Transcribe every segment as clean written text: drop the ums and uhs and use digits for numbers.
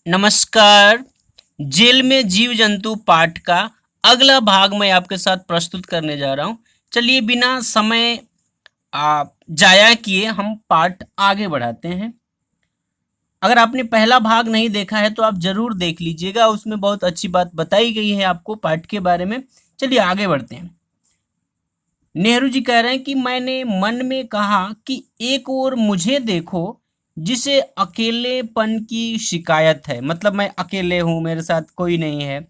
नमस्कार। जेल में जीव जंतु पाठ का अगला भाग मैं आपके साथ प्रस्तुत करने जा रहा हूँ। चलिए बिना समय जाया किए हम पाठ आगे बढ़ाते हैं। अगर आपने पहला भाग नहीं देखा है तो आप जरूर देख लीजिएगा, उसमें बहुत अच्छी बात बताई गई है आपको पाठ के बारे में। चलिए आगे बढ़ते हैं। नेहरू जी कह रहे हैं कि मैंने मन में कहा कि एक और मुझे देखो जिसे अकेलेपन की शिकायत है, मतलब मैं अकेले हूं, मेरे साथ कोई नहीं है।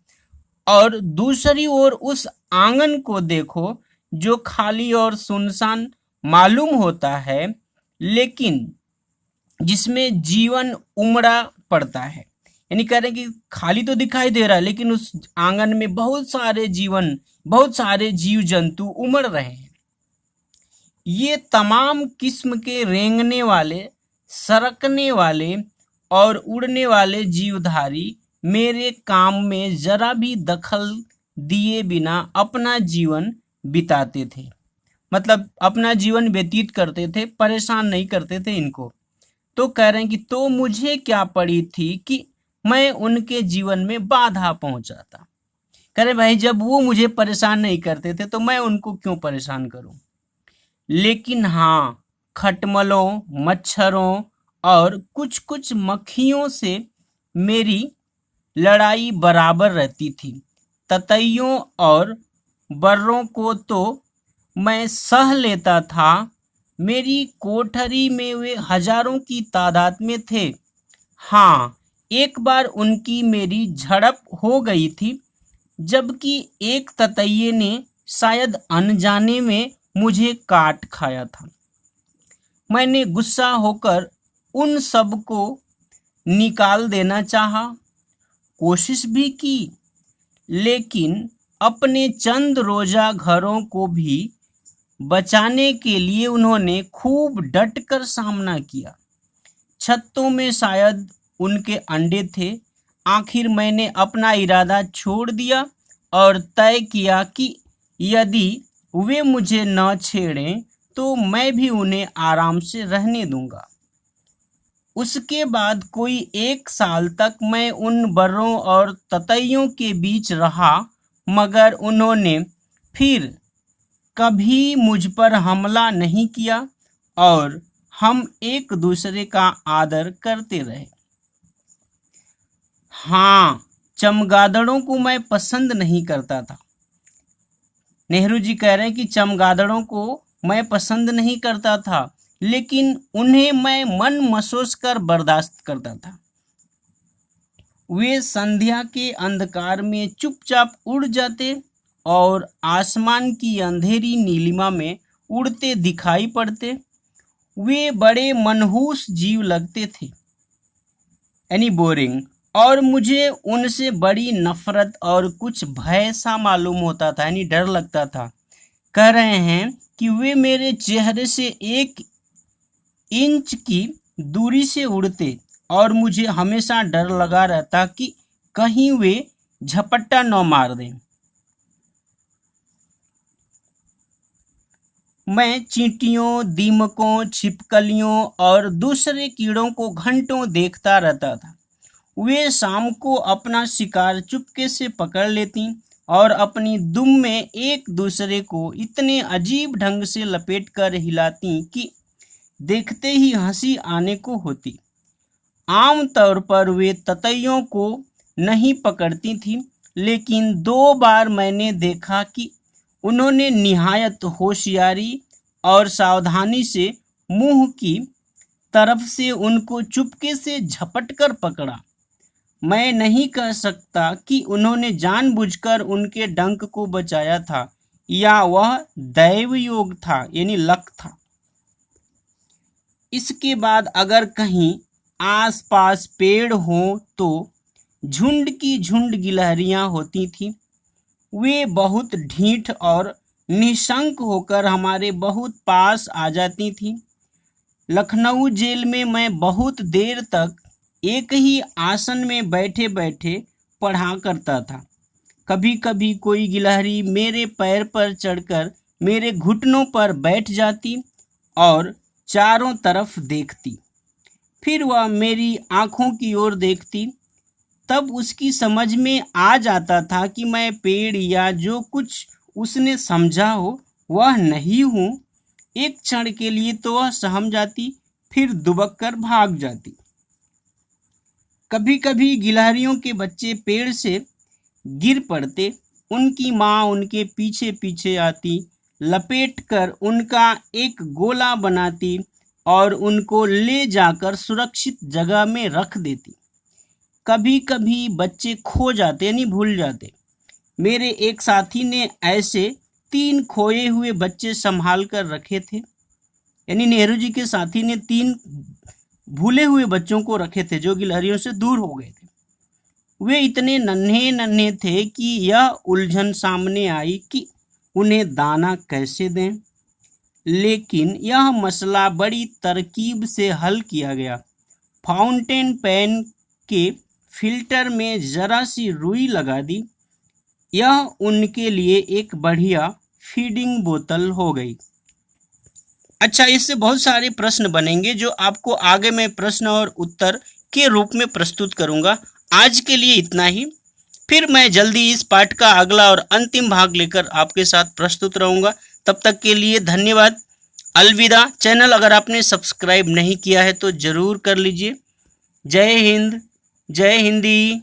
और दूसरी ओर उस आंगन को देखो जो खाली और सुनसान मालूम होता है, लेकिन जिसमें जीवन उमड़ा पड़ता है। यानी कह रहे हैं कि खाली तो दिखाई दे रहा है, लेकिन उस आंगन में बहुत सारे जीव जंतु उमड़ रहे हैं। ये तमाम किस्म के रेंगने वाले, सरकने वाले और उड़ने वाले जीवधारी मेरे काम में जरा भी दखल दिए बिना अपना जीवन बिताते थे। मतलब अपना जीवन व्यतीत करते थे, परेशान नहीं करते थे इनको। तो कह रहे हैं कि तो मुझे क्या पड़ी थी कि मैं उनके जीवन में बाधा पहुंचाता। कह रहे भाई, जब वो मुझे परेशान नहीं करते थे तो मैं उनको क्यों परेशान करूं। लेकिन हाँ, खटमलों, मच्छरों और कुछ कुछ मक्खियों से मेरी लड़ाई बराबर रहती थी। ततैयों और बर्रों को तो मैं सह लेता था। मेरी कोठरी में वे हजारों की तादाद में थे। हाँ, एक बार उनकी मेरी झड़प हो गई थी, जबकि एक ततैये ने शायद अनजाने में मुझे काट खाया था। मैंने गुस्सा होकर उन सब को निकाल देना चाहा, कोशिश भी की, लेकिन अपने चंद रोजा घरों को भी बचाने के लिए उन्होंने खूब डटकर सामना किया। छत्तों में शायद उनके अंडे थे। आखिर मैंने अपना इरादा छोड़ दिया और तय किया कि यदि वे मुझे न छेड़ें तो मैं भी उन्हें आराम से रहने दूंगा। उसके बाद कोई 1 साल तक मैं उन बर्रों और ततैयों के बीच रहा, मगर उन्होंने फिर कभी मुझ पर हमला नहीं किया और हम एक दूसरे का आदर करते रहे। हाँ, चमगादड़ों को मैं पसंद नहीं करता था। नेहरू जी कह रहे हैं कि चमगादड़ों को मैं पसंद नहीं करता था, लेकिन उन्हें मैं मन मसोस कर बर्दाश्त करता था। वे संध्या के अंधकार में चुपचाप उड़ जाते और आसमान की अंधेरी नीलिमा में उड़ते दिखाई पड़ते। वे बड़े मनहूस जीव लगते थे, यानी बोरिंग, और मुझे उनसे बड़ी नफरत और कुछ भय सा मालूम होता था, यानी डर लगता था। कह रहे हैं कि वे मेरे चेहरे से 1 इंच की दूरी से उड़ते और मुझे हमेशा डर लगा रहता कि कहीं वे झपट्टा न मार दें। मैं चींटियों, दीमकों, छिपकलियों और दूसरे कीड़ों को घंटों देखता रहता था। वे शाम को अपना शिकार चुपके से पकड़ लेती और अपनी दुम में एक दूसरे को इतने अजीब ढंग से लपेट कर हिलाती कि देखते ही हंसी आने को होती। आम तौर पर वे ततैयों को नहीं पकड़ती थी, लेकिन 2 बार मैंने देखा कि उन्होंने निहायत होशियारी और सावधानी से मुंह की तरफ से उनको चुपके से झपट कर पकड़ा। मैं नहीं कह सकता कि उन्होंने जानबूझकर उनके डंक को बचाया था या वह दैवयोग था, यानी लक था। इसके बाद अगर कहीं आसपास पेड़ हों तो झुंड की झुंड गिलहरियां होती थीं। वे बहुत ढीठ और निशंक होकर हमारे बहुत पास आ जाती थीं। लखनऊ जेल में मैं बहुत देर तक एक ही आसन में बैठे बैठे पढ़ा करता था। कभी कभी कोई गिलहरी मेरे पैर पर चढ़कर मेरे घुटनों पर बैठ जाती और चारों तरफ देखती। फिर वह मेरी आंखों की ओर देखती, तब उसकी समझ में आ जाता था कि मैं पेड़ या जो कुछ उसने समझा हो वह नहीं हूँ। एक क्षण के लिए तो वह सहम जाती, फिर दुबक कर भाग जाती। कभी कभी गिलहरियों के बच्चे पेड़ से गिर पड़ते, उनकी माँ उनके पीछे पीछे आती, लपेटकर उनका एक गोला बनाती और उनको ले जाकर सुरक्षित जगह में रख देती। कभी कभी बच्चे खो जाते यानी भूल जाते। मेरे एक साथी ने ऐसे 3 खोए हुए बच्चे संभाल कर रखे थे। यानी नेहरू जी के साथी ने 3 भूले हुए बच्चों को रखे थे जो गिलहरियों से दूर हो गए थे। वे इतने नन्हे नन्हे थे कि यह उलझन सामने आई कि उन्हें दाना कैसे दें। लेकिन यह मसला बड़ी तरकीब से हल किया गया। फाउंटेन पेन के फिल्टर में जरा सी रुई लगा दी। यह उनके लिए एक बढ़िया फीडिंग बोतल हो गई। अच्छा, इससे बहुत सारे प्रश्न बनेंगे जो आपको आगे मैं प्रश्न और उत्तर के रूप में प्रस्तुत करूंगा। आज के लिए इतना ही। फिर मैं जल्दी इस पाठ का अगला और अंतिम भाग लेकर आपके साथ प्रस्तुत रहूंगा। तब तक के लिए धन्यवाद। अलविदा। चैनल अगर आपने सब्सक्राइब नहीं किया है तो जरूर कर लीजिए। जय हिंद, जय हिंदी।